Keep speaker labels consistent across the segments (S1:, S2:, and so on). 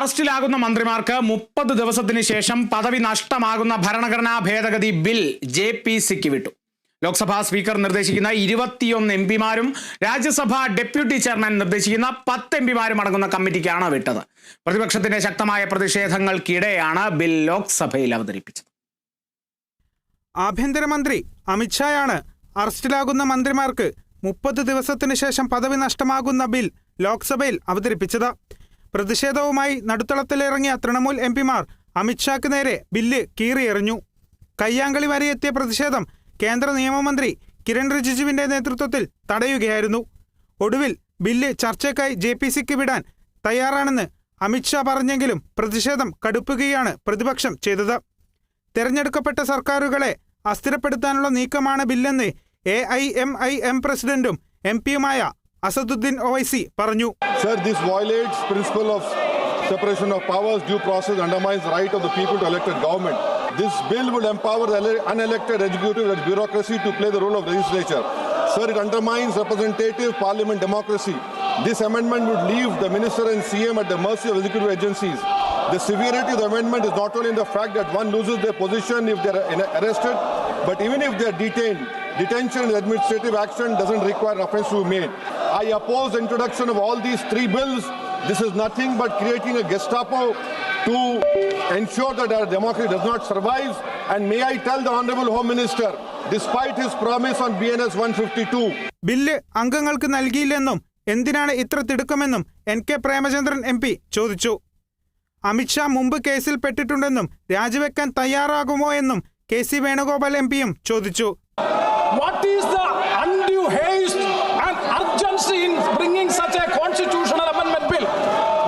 S1: അറസ്റ്റിലാകുന്ന മന്ത്രിമാർക്ക് 30 ദിവസത്തിന് ശേഷം പദവി നഷ്ടമാകുന്ന ഭരണഘടനാ ഭേദഗതി ബിൽ JPCക്ക് വിട്ടു. ലോക്സഭാ സ്പീക്കർ നിർദ്ദേശിക്കുന്ന 21 എംപിമാരും രാജ്യസഭാ ഡെപ്യൂട്ടി ചെയർമാൻ നിർദ്ദേശിക്കുന്ന 10 എംപിമാരും അടങ്ങുന്ന കമ്മിറ്റിക്കാണ് വിട്ടത്. പ്രതിപക്ഷത്തിന്റെ ശക്തമായ പ്രതിഷേധങ്ങൾക്കിടെയാണ് ബിൽ ലോക്സഭയിൽ അവതരിപ്പിച്ചത്.
S2: ആഭ്യന്തരമന്ത്രി അമിത്ഷായാണ് അറസ്റ്റിലാകുന്ന മന്ത്രിമാർക്ക് 30 ദിവസത്തിന് ശേഷം പദവി നഷ്ടമാകുന്ന ബിൽ ലോക്സഭയിൽ അവതരിപ്പിച്ചത്. പ്രതിഷേധവുമായി നടുത്തളത്തിലിറങ്ങിയ തൃണമൂൽ എംപിമാർ അമിത്ഷാക്ക് നേരെ ബില്ല് കീറിയെറിഞ്ഞു. കയ്യാങ്കളി വരെയെത്തിയ പ്രതിഷേധം കേന്ദ്ര നിയമമന്ത്രി കിരൺ റിജിജുവിന്റെ നേതൃത്വത്തിൽ തടയുകയായിരുന്നു. ഒടുവിൽ ബില്ല് ചർച്ചയ്ക്കായി JPCക്ക് വിടാൻ തയ്യാറാണെന്ന് അമിത്ഷാ പറഞ്ഞെങ്കിലും പ്രതിഷേധം കടുപ്പിക്കുകയാണ് പ്രതിപക്ഷം ചെയ്തത്. തെരഞ്ഞെടുക്കപ്പെട്ട സർക്കാരുകളെ അസ്ഥിരപ്പെടുത്താനുള്ള നീക്കമാണ് ബില്ലെന്ന് AIMIM പ്രസിഡന്റും MPയുമായ അസദുദ്ദീൻ ഒവൈസി പറഞ്ഞു.
S3: Sir, this violates principle of separation of powers. Due process undermines the right of the people to elect a government. This bill would empower the unelected executive and bureaucracy to play the role of legislature. Sir, it undermines representative parliament democracy. This amendment would leave the minister and CM at the mercy of executive agencies. The severity of the amendment is not only in the fact that one loses their position if they are arrested, but even if they are detained. Detention and administrative action doesn't require offense to be made. I oppose the introduction of all these 3 bills. This is nothing but creating a Gestapo to ensure that our democracy does not survive. And may I tell the Honorable Home Minister, despite his promise on BNS 152,
S2: bill അംഗങ്ങൾക്ക് നൽകിയില്ലെന്നും എന്തിനാണ് ഇത്ര തിടുക്കമെന്നും NK Premachandran MP ചോദിച്ചു. അമിത്ഷാ മുമ്പ് കേസിൽ പെട്ടിട്ടുണ്ടെന്നും രാജിവെക്കാൻ തയ്യാറാകുമോ എന്നും KC Venugopal MPയും ചോദിച്ചു.
S4: What is the undue haste and urgency in bringing such a constitutional amendment bill?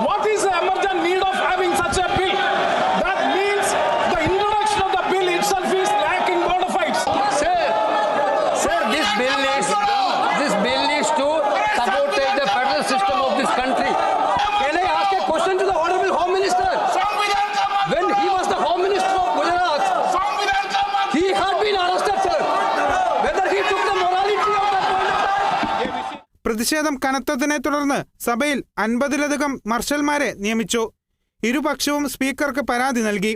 S4: What is the emergent need of having such a bill? That means the introduction of the bill itself is lacking bona fides.
S5: Sir, this bill is to sabotage the federal system of this country. Can I ask a question to the Honorable Home Minister? When he was the Home Minister of Gujarat, he had been arrested, sir. Whether he took the morality of that point.
S2: പ്രതിഷേധം കനത്തതിനെ തുടർന്ന് സഭയിൽ 50-ലധികം മാർഷൽമാരെ നിയമിച്ചു. ഇരുപക്ഷവും സ്പീക്കർക്ക് പരാതി നൽകി.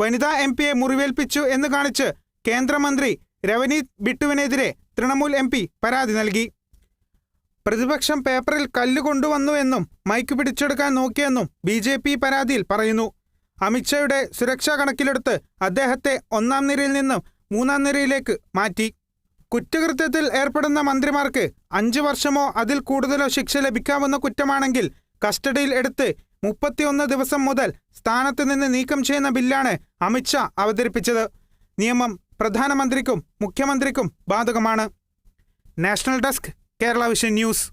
S2: വനിതാ MPയെ മുറിവേൽപ്പിച്ചു എന്ന് കാണിച്ച് കേന്ദ്രമന്ത്രി രവനീത് ബിട്ടുവിനെതിരെ തൃണമൂൽ MP പരാതി നൽകി. പ്രതിപക്ഷം പേപ്പറിൽ കല്ല് കൊണ്ടുവന്നുവെന്നും മൈക്ക് പിടിച്ചെടുക്കാൻ നോക്കിയെന്നും BJP പരാതിയിൽ പറയുന്നു. അമിത്ഷായുടെ സുരക്ഷ കണക്കിലെടുത്ത് അദ്ദേഹത്തെ 1ാം നിരയിൽ നിന്നും 3ാം നിരയിലേക്ക് മാറ്റി. കുറ്റകൃത്യത്തിൽ ഏർപ്പെടുന്ന മന്ത്രിമാർക്ക് 5 വർഷമോ അതിൽ കൂടുതലോ ശിക്ഷ ലഭിക്കാവുന്ന കുറ്റമാണെങ്കിൽ കസ്റ്റഡിയിൽ എടുത്ത് 31 ദിവസം മുതൽ സ്ഥാനത്ത് നിന്ന് നീക്കം ചെയ്യുന്ന ബില്ലാണ് അമിത്ഷാ അവതരിപ്പിച്ചത്. നിയമം പ്രധാനമന്ത്രിക്കും മുഖ്യമന്ത്രിക്കും ബാധകമാണ്. National desk, Kerala vision news.